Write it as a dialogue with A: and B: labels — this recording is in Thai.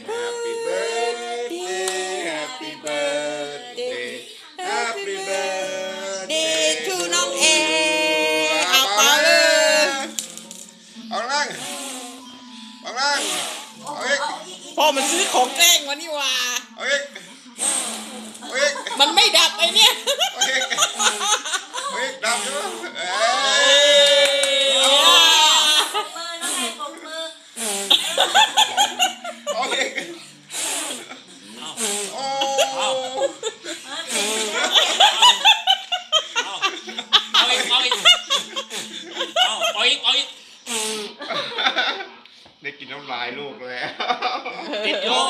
A: Happy birthday Happy birthday
B: to น้องเอเอาเป่าเลย
A: เอาล่างเอาล่างเอาอีก
B: พ่อมันซื้อของแกล้งวะนี่ว่า
A: เอาอีกเอาอีก
B: มันไม่ดับไอ้เนี่ย
A: เอาอีกเอาอีกดับใช่ไหมเอาอีกโอ้ได้กินน้ำลายลูกแล้ว
C: ติดโยก